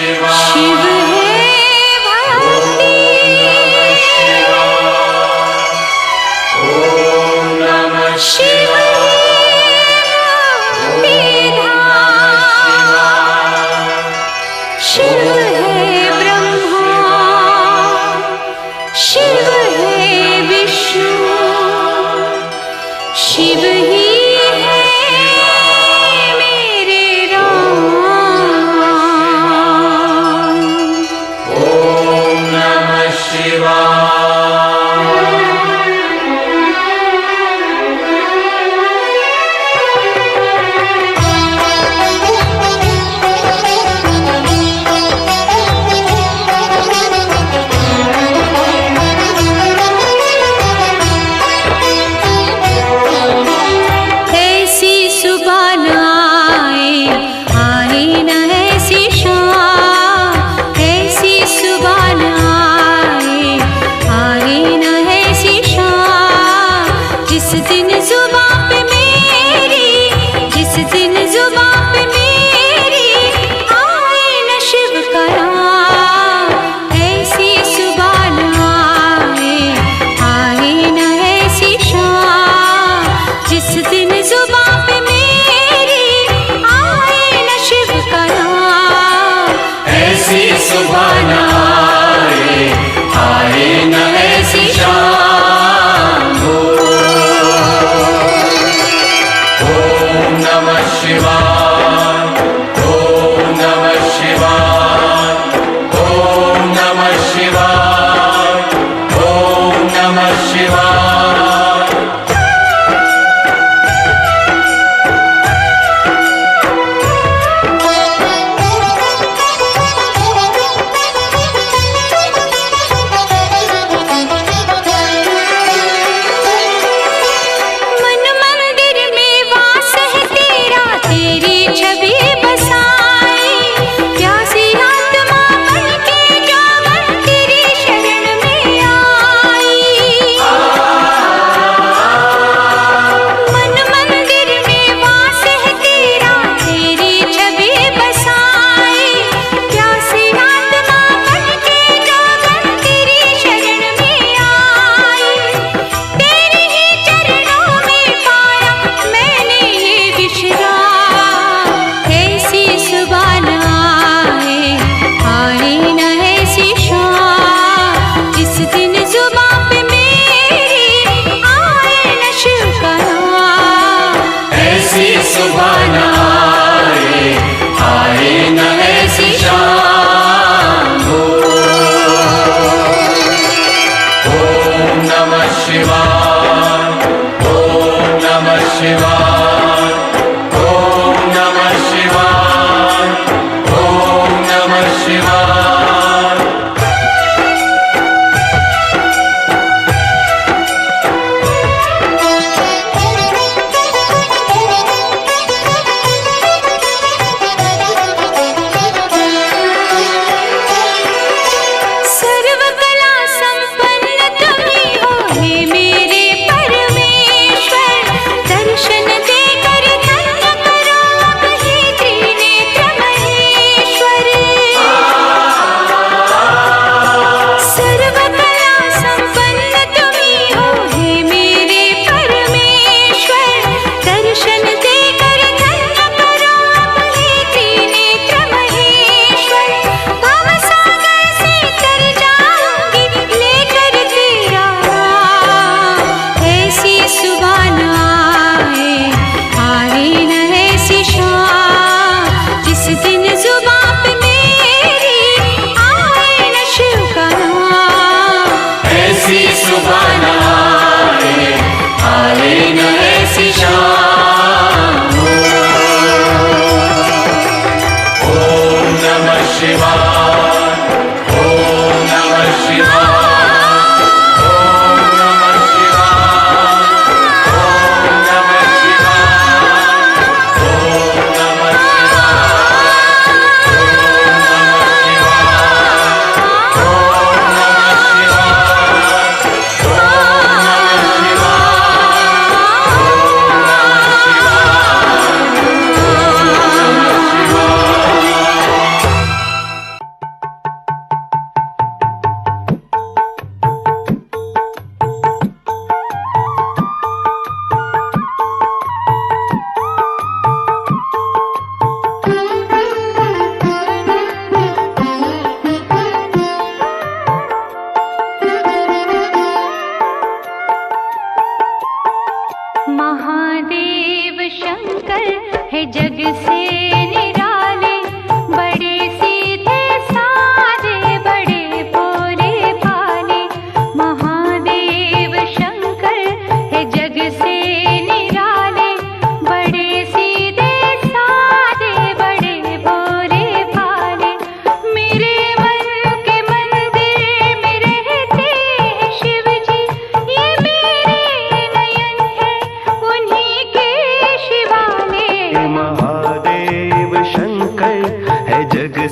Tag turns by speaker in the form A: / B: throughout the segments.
A: शिव है भक्ति, शिव शिव है ब्रह्मा, शिव है विष्णु, शिव ही है मेरे राम।
B: ओम नमः शिवाय।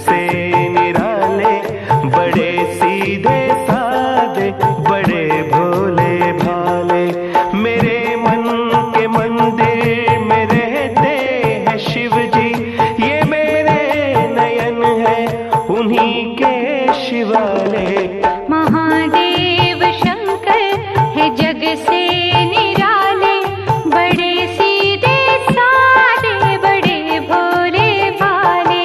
C: से निराले, बड़े सीधे साधे, बड़े भोले भाले। मेरे मन के मंदिर में रहते हैं शिव जी, ये मेरे नयन है उन्हीं के शिवाले।
A: महादेव शंकर है जग से निराले, बड़े सीधे साधे, बड़े भोले भाले।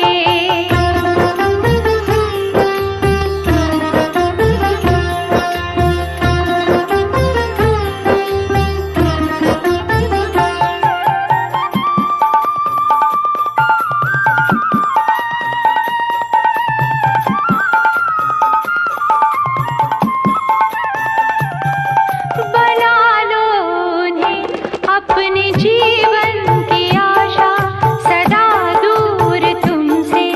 A: बना लो उन्हें अपने जीवन की आशा, सदा दूर तुमसे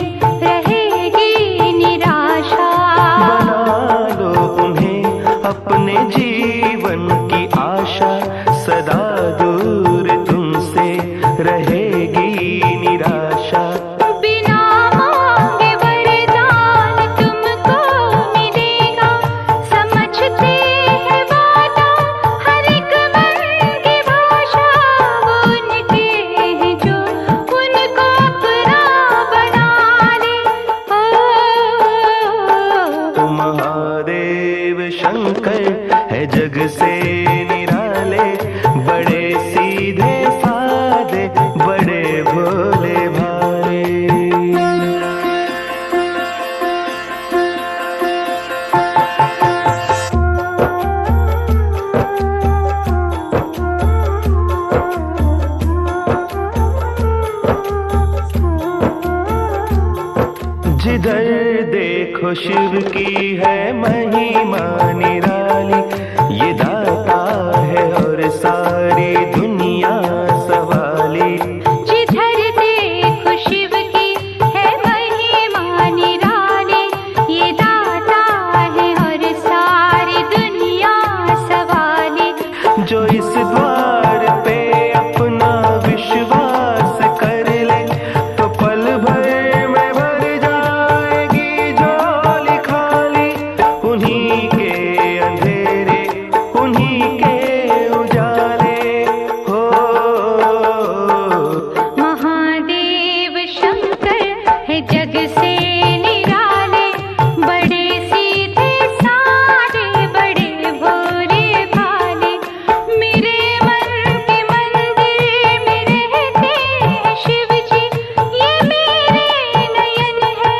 A: रहेगी निराशा।
C: बना लो उन्हें अपने जीवन की आशा, सदा दूर तुमसे रहेगी निराशा।
A: बिना मांगे वरदान तुमको मिलेगा, समझते हैं वादा हर एक मन की भाषा। वो उनके हैं जो उनको अपना बना ले। ओ
C: महादेव शंकर है जग से निराले, बड़े सीधे साधे, बड़े भोले भाले। जिधर देखो शिव की है महिमा निराली, ये दाता है और सारी दुनिया सवाली।
A: जिधर देखो शिव की है महिमा निराली, ये दाता है और सारी दुनिया सवाली।
C: जो इस द्वार पे अपना विश्वास कर ले, तो पल भर में भर जाएगी झोली खाली। उन्हीं के अंधेरे, उन्हीं के उजाले हो।
A: महादेव शंकर है जग से निराले, बड़े सीधे साधे, बड़े भोले भाले। मेरे मन के मंदिर में रहते हैं शिव जी, ये मेरे नयन है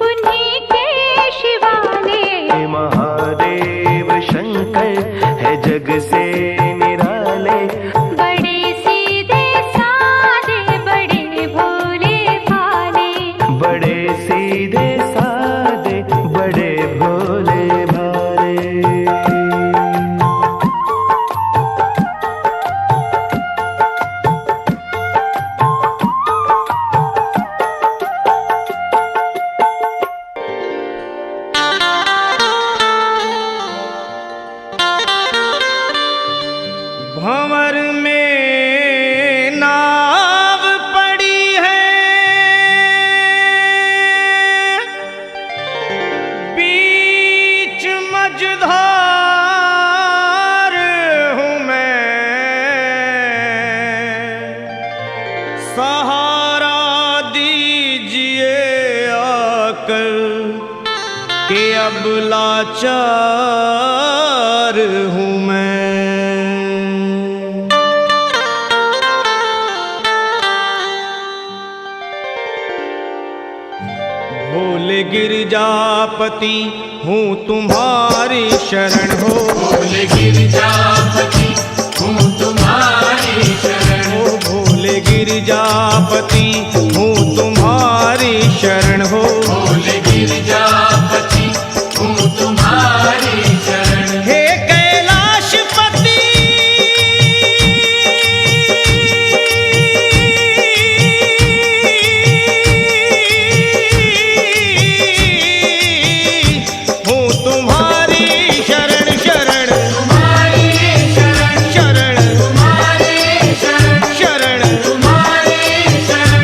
A: उन्हीं के शिवाले।
C: महादेव शंकर है जग से निराले,
A: बड़े सीधे साधे, बड़े भोले भाले।
C: बड़े सीधे साधे, बड़े भोले भाले।
D: भंवर में नाव पड़ी है, बीच मझधार हूँ मैं। सहारा दीजिए आकर कि अब लाचार हूँ मैं। भोले गिरजापति हूँ तुम्हारी शरण हो।
B: भोले गिरजापति हूँ तुम्हारी शरण हो।
D: भोले गिरजापति हूँ तुम्हारी शरण हो।
B: भोले गिरजापति हूँ तुम्हारी शरण।
D: हे कैलाशपति हूँ तुम्हारी शरण शरण।
B: तुम्हारी शरण
D: शरण
B: तुम्हारी शरण
D: शरण
B: तुम्हारी शरण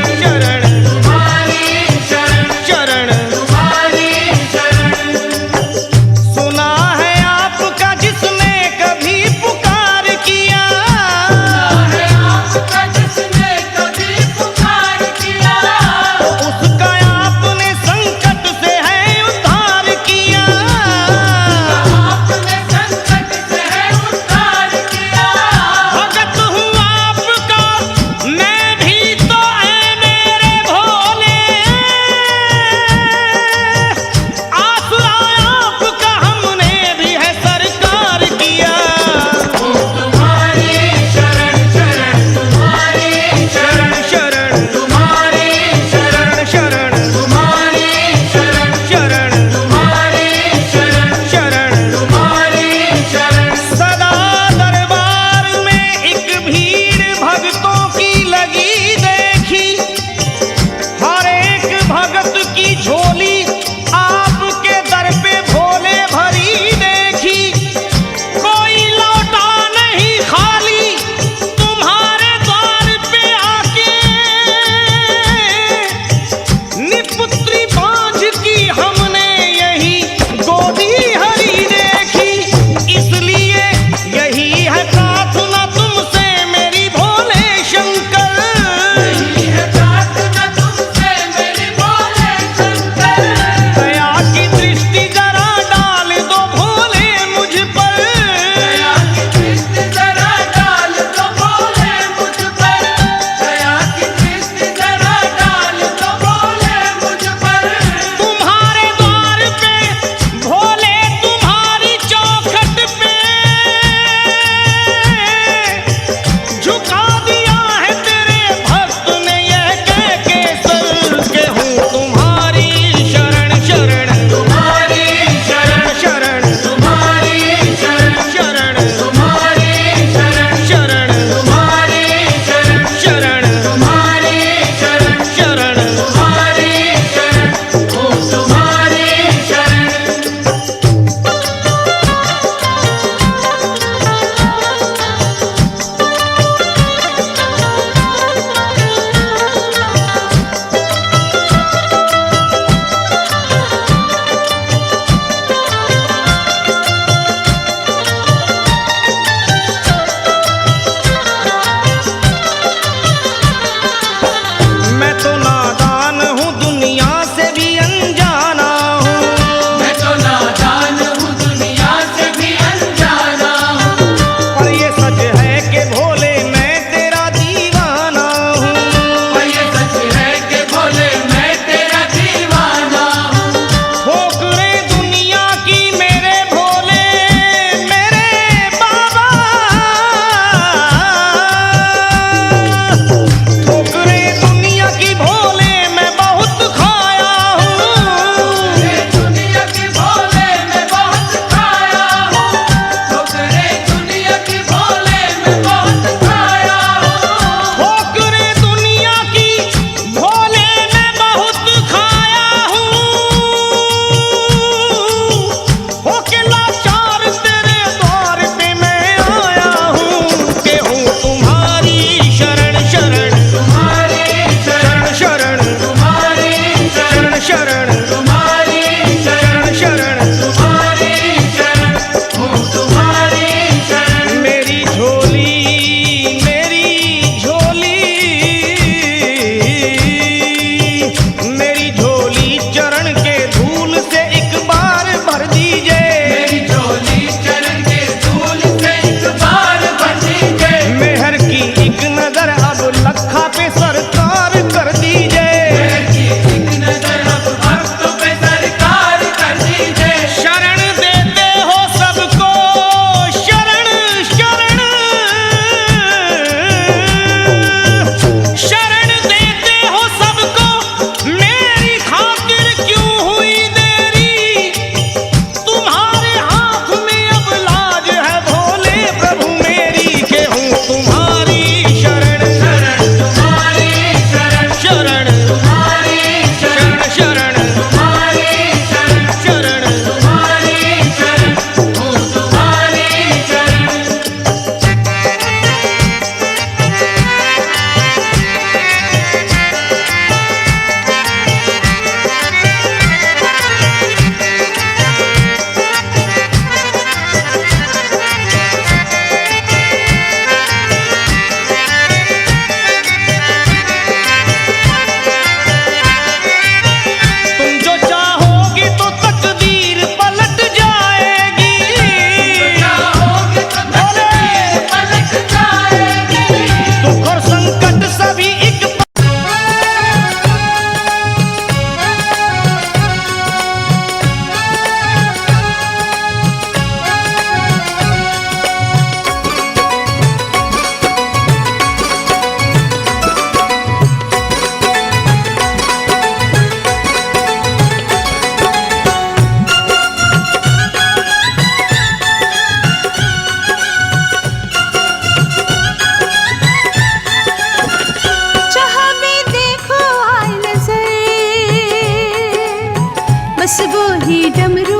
A: बस वो ही डमरू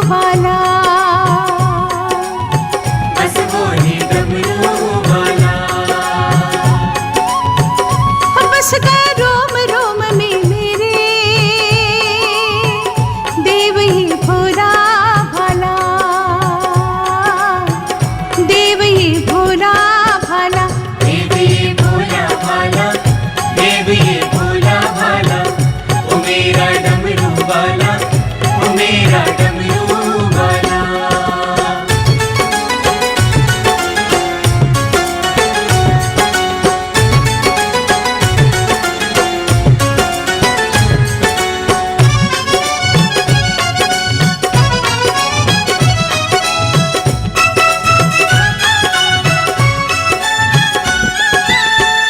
A: वाला,
B: बस वो ही डमरू वाला,
A: बस गए रोम रोम में मेरे देव ही भोला भाला, देव ही भोला भाला,
B: देव ये भोला भाला, देव ये भोला भाला, ओ मेरा डमरू वाला, ओ मेरा डमरू वाला।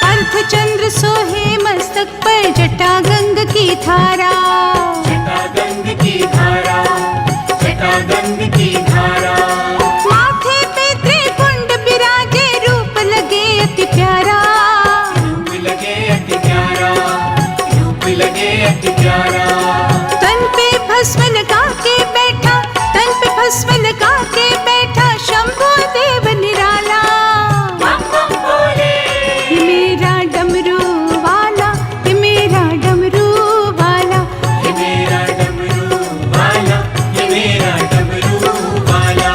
A: अर्धचंद्र सोहे मस्तक पर जटा गंग की धारा,
B: जटा गंग की धारा, जटा गंग की धारा,
A: माथे पे त्रिपुंड बिराजे रूप लगे अति प्यारा,
B: रूप लगे अति प्यारा, रूप लगे अति प्यारा,
A: तन पे भस्म लगा के बैठा, तन पे भस्म लगा के बैठा शंभु देव निराला,
B: बम बम बोले,
A: ये मेरा डमरू वाला, ये मेरा डमरू वाला,
B: ये मेरा डमरू वाला, ये मेरा डमरू वाला।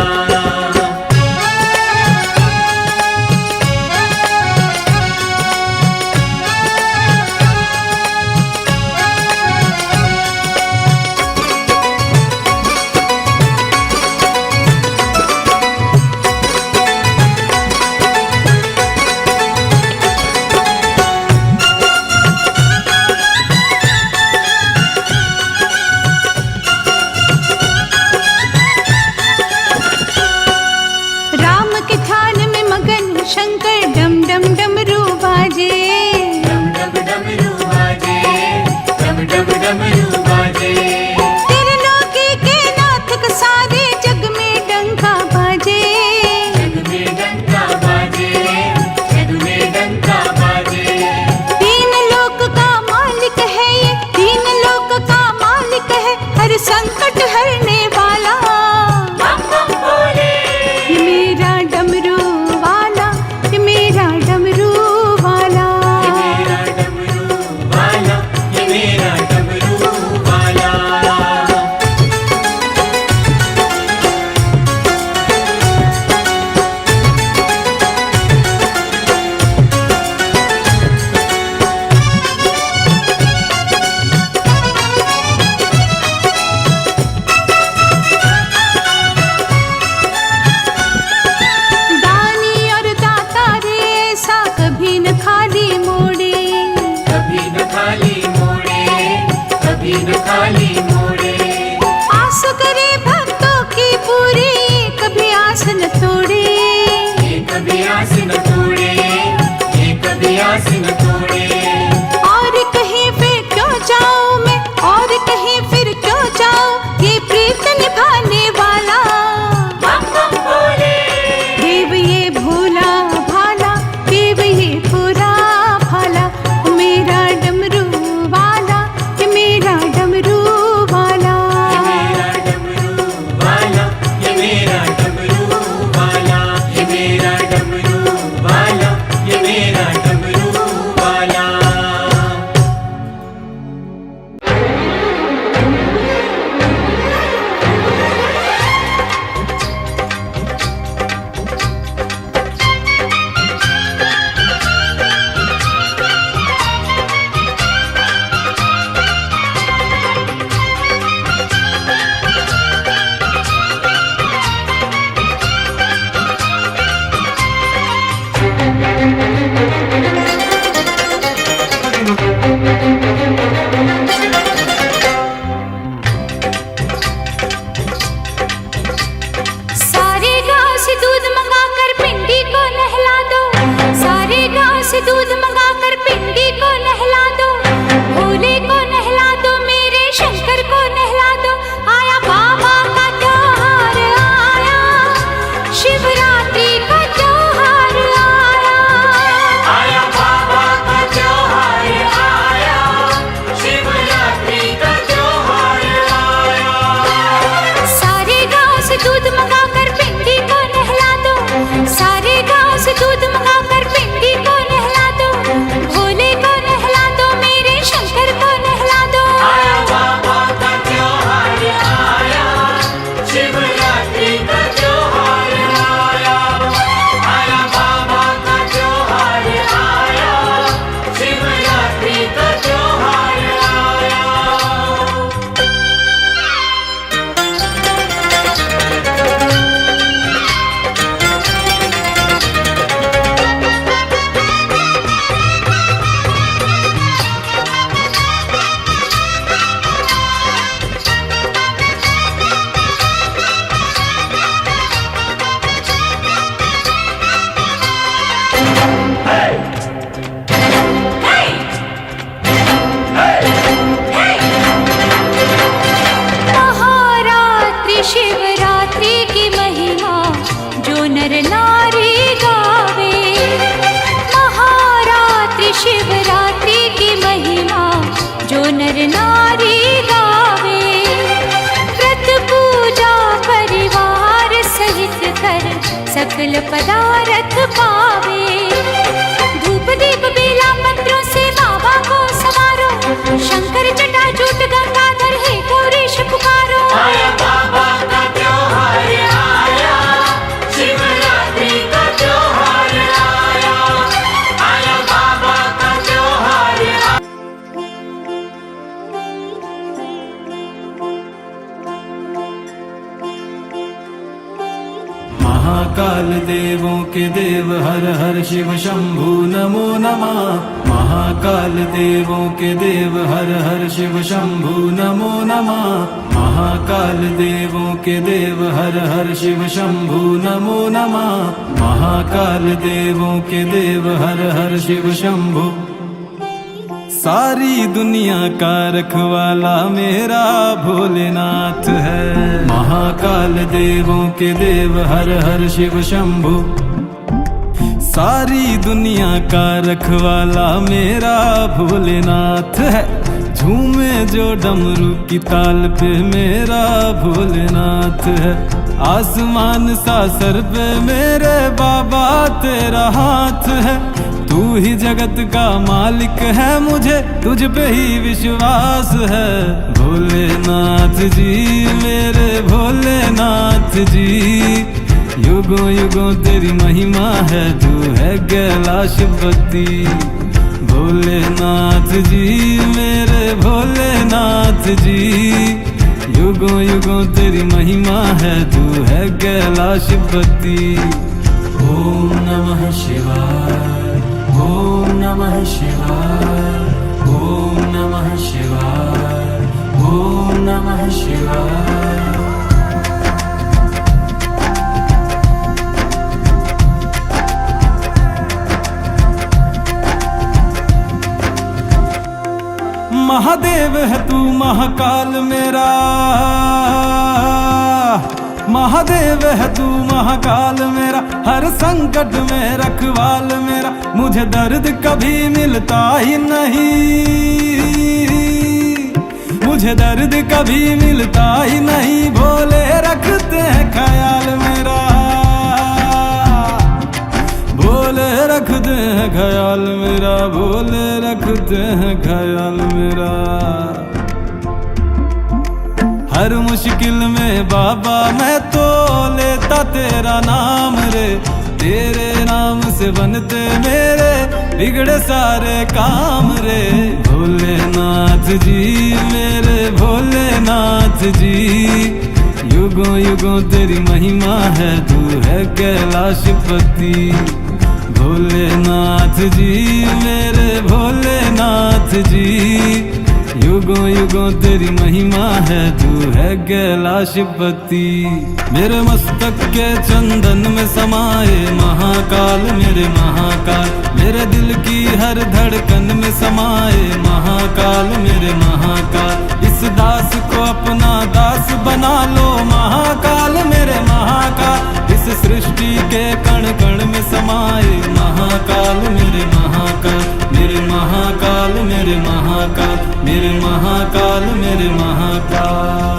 A: राम के ध्यान में मगन शंकर डम डम डमरू बाजे,
B: डम डम डमरू बाजे, डम डम डमरू बाजे,
A: त्रिलोकी के नाथ कसारे जग में डंका बाजे,
B: जग में डंका बाजे, जग में डंका बाजे,
A: तीन लोक का मालिक है ये, तीन लोक का मालिक है, हर संकट हरने वाला,
B: बम बम बोले,
A: ये मेरा डमरू वाला, ये मेरा डमरू वाला,
B: ये मेरा डमरू वाला, ये मेरा डमरू वाला।
A: दानी और दाता रे ऐसा कभी न खाली मोड़े,
B: कभी न खाली मोड़े, कभी न खाली मोड़े,
A: आस करे भक्तों की पूरी, कभी आस न तोड़े,
B: ये कभी आस न तोड़े, ये कभी आस न तोड़े,
A: और कहीं फिर क्यों जाऊं मैं, और कहीं फिर क्यों जाऊं, ये प्रीत निभाने वाला,
B: बम बम बोले,
A: देव ये भोला भाला, देव ये भोला भाला, ओ मेरा डमरू वाला, ये मेरा डमरू वाला,
B: ये मेरा डमरू वाला, ये मेरा डमरू वाला, ये मेरा डमरू वाला, ये मेरा डमरू वाला।
A: सकल पदारथ पावे। धूप दीप बेला पत्रों से बाबा को संवारो, शंकर जटाजूट गंगाधर हे गौरीश पुकारो।
B: आया बाबा का त्योहार आया, शिवरात्रि का त्योहार आया, आया बाबा का त्योहार आया।
E: महाकाल देवों के देव हर हर शिव शंभु नमो नमः। महाकाल देवों के देव हर हर शिव शंभु नमो नमः। महाकाल देवों के देव हर हर शिव शंभु नमो नमः। महाकाल देवों के देव हर हर शिव शंभु। सारी दुनिया का रखवाला मेरा भोलेनाथ है। महाकाल देवों के देव हर हर शिव शंभु। सारी दुनिया का रखवाला मेरा भोलेनाथ है। झूमे जो डमरू की ताल पे मेरा भोलेनाथ है। आसमान सा सर पे मेरे बाबा तेरा हाथ है। तू ही जगत का मालिक है, मुझे तुझ पे ही विश्वास है। भोलेनाथ जी मेरे भोलेनाथ जी, युगों युगों तेरी महिमा है, तू है कैलाशपति। भोलेनाथ जी मेरे भोलेनाथ जी, युगों युगों तेरी महिमा है, तू है कैलाशपति। ओम नमः शिवाय, ओम नमः शिवाय, ओम नमः शिवाय, ओम नमः शिवाय। महादेव है तू महाकाल मेरा, महादेव है तू महाकाल मेरा, हर संकट में रखवाल मेरा। मुझे दर्द कभी मिलता ही नहीं, मुझे दर्द कभी मिलता ही नहीं। भोले रखते हैं ख्याल मेरा, भोले रखते हैं ख्याल मेरा, भोले रखते हैं ख्याल मेरा। हर मुश्किल में बाबा मैं तो लेता तेरा नाम रे। तेरे नाम से बनते मेरे बिगड़े सारे काम रे। भोलेनाथ जी मेरे भोलेनाथ जी, युगों युगों तेरी महिमा है, तू है कैलाशपति। भोलेनाथ जी मेरे भोलेनाथ जी, युगों युगों तेरी महिमा है, तू है कैलाशपति। मेरे मस्तक के चंदन में समाए महाकाल मेरे महाकाल, मेरे दिल की हर धड़कन में समाए महाकाल मेरे महाकाल। इस दास को अपना दास बना लो महाकाल मेरे महाकाल। इस सृष्टि के कण कण में समाए महाकाल मेरे महाकाल, मेरे महाकाल मेरे महाकाल, मेरे महाकाल मेरे महाकाल।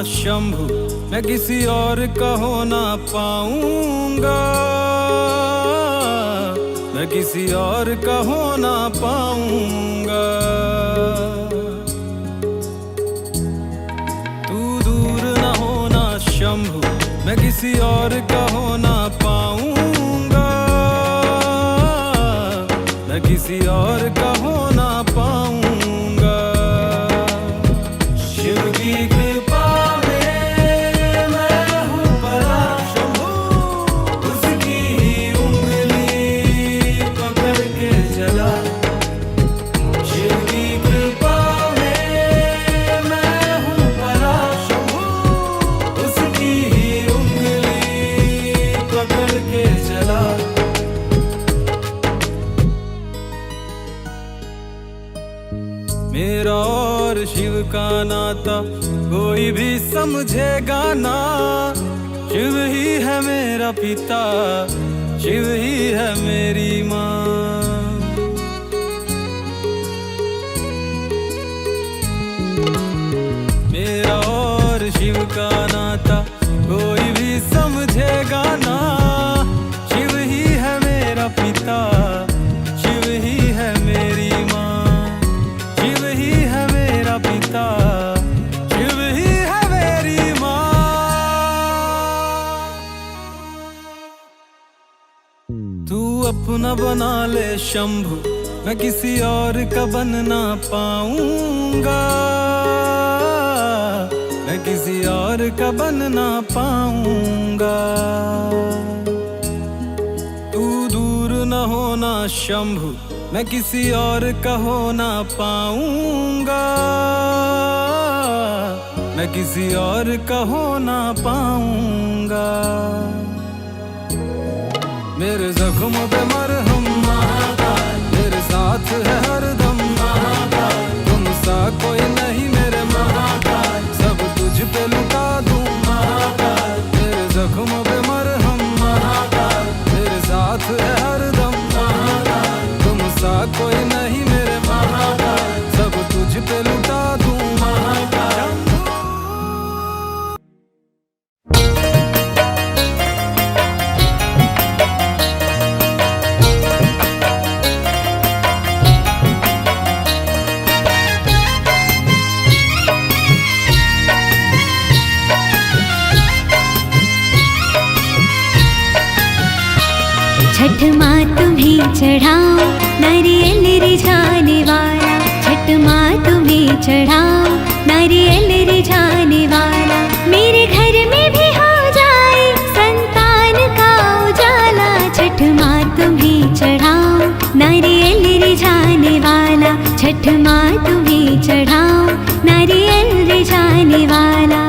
E: शंभु मैं किसी और का हो ना पाऊंगा, मैं किसी और का हो ना पाऊंगा। तू दूर न होना शंभु मैं किसी और का हो ना पाऊंगा, मैं किसी और का हो ना पाऊंगा। शिव की कृपा का नाता कोई भी समझेगा ना। शिव ही है मेरा पिता, शिव ही है मेरी माँ। मेरा और शिव का नाता कोई भी समझेगा ना। शिव ही है मेरा पिता, शिव ही है मेरी माँ। शिव ही है मेरा पिता, शिव ही है मेरी माँ। तू अपना बना ले शंभु, मैं किसी और का बन ना पाऊंगा। मैं किसी और का बन ना पाऊंगा। तू दूर न होना शंभु, मैं किसी और का हो ना पाऊंगा। मैं किसी और का हो ना पाऊंगा। मेरे जख्म पे मरहम महाकाल, मेरे साथ है हरदम महाकाल। तुम सा कोई नहीं मेरे महाकाल, सब तुझ पे लुटा दूं महाकाल। मेरे जख्म पे मरहम महाकाल, मेरे साथ है हरदम महाकाल। तुम सा कोई नहीं मेरे महाकाल, सब तुझ पे लुटा दूं महाकाल।
A: छठ माँ तुम्हें चढ़ाओ नारियल रिझाने वाला। छठ माँ तुम्हें चढ़ाओ नारियल रिझाने वाला। मेरे घर में भी हो जाए संतान का उजाला। छठ माँ तुम्हें चढ़ाओ नारियल रिझाने वाला। छठ माँ तुम्हें चढ़ाओ नारियल रिझाने वाला।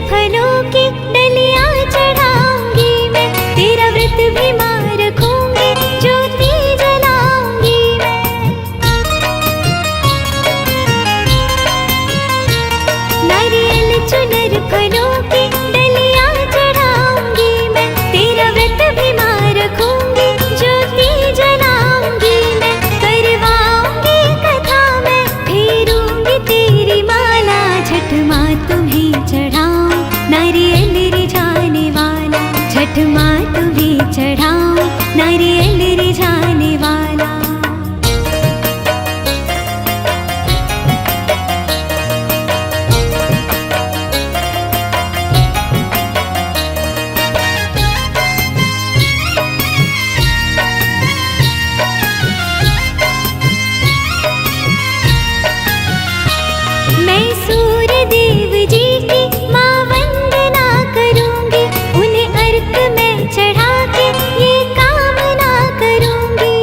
A: फलों की डलियां चढ़ाऊंगी मैं, तेरा व्रत भी मां रखूंगी, ज्योति जलाऊंगी मैं। नारियल चुनर फलों की डलियां चढ़ाऊंगी मैं, तेरा व्रत भी मां रखूंगी, ज्योति जलाऊंगी मैं। करवाऊंगी कथा मैं, फेरूंगी तेरी माला। छठ माँ तुम्हें चढ़ाओ नारियल रिझाने वाला। छठ माँ तुम्हें चढ़ाओ नारियल रिझाने वाला। मैं सूर्य देव जी की माँ वंदना करूंगी, उन्हें अर्घ में चढ़ा के ये कामना करूंगी।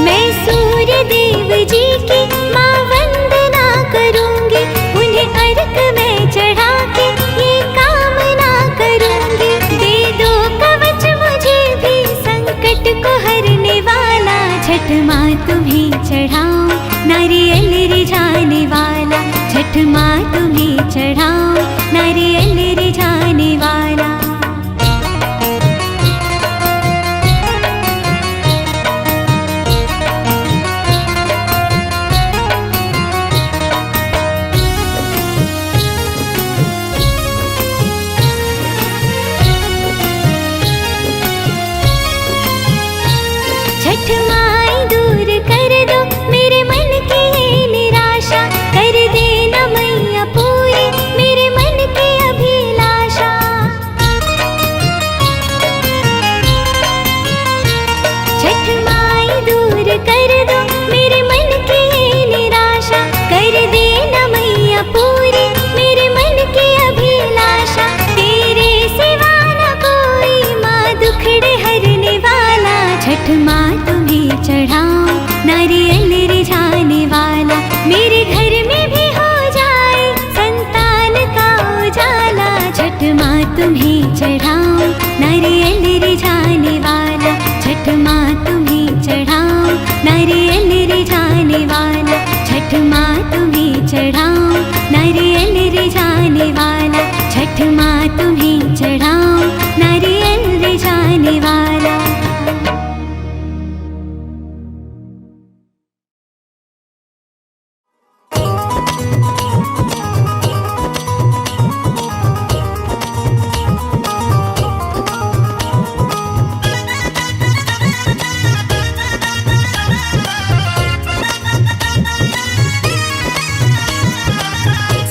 A: मैं सूर्य देव जी की माँ वंदना करूंगी, उन्हें अर्घ में चढ़ा के ये कामना करूंगी। दे दो कवच मुझे भी संकट को हरने वाला। छठ माँ तुम्हें चढ़ाओ नारियल रिझाने वाला। छठ माँ तुम्हें चढ़ाओ नारियल रिझाने वाला। छठ माँ दूर कर दो मेरे मन की ये निराशा, कर देना मैया पूरी मेरे मन की अभिलाषा। छठ माँ दूर कर दो मेरे मन की ये निराशा, कर देना मैया पूरी मेरे मन की अभिलाषा। तेरे सिवा न कोई तुम्हें चढ़ाऊं नारियल रिझाने वाला, मेरे घर में भी हो जाए संतान का उजाला। छठ माँ तुम्हें चढ़ाऊं नारियल रिझाने वाला, छठ माँ तुम्हें चढ़ाऊं नारियल रिझाने वाला, छठ माँ तुम्हें चढ़ाऊं नारियल रिझाने वाला, छठ माँ तुम्हें चढ़ाऊं नारियल रिझाने वाला।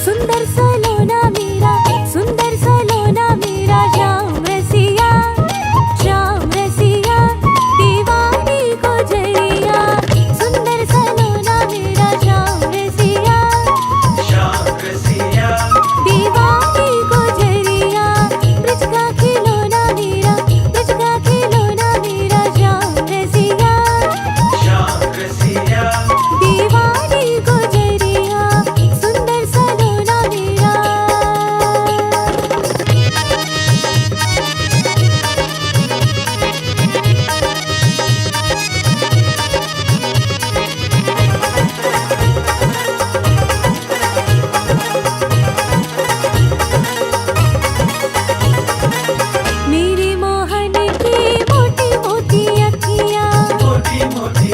F: सुंदर सलोना मेरा, सुंदर सलोना मेरा, श्याम रसिया, श्याम रसिया, दीवानी को जरिया। सुंदर सलोना मेरा, श्याम रसिया, दीवानी को जरिया। ब्रज का खिलौना मेरा, ब्रज का खिलौना मेरा, श्याम रसिया, दीवानी को जरिया। सुंदर सलोना मेरा। मेरी मोहन की मोटी मोटी अखियाँ, मोटी मोटी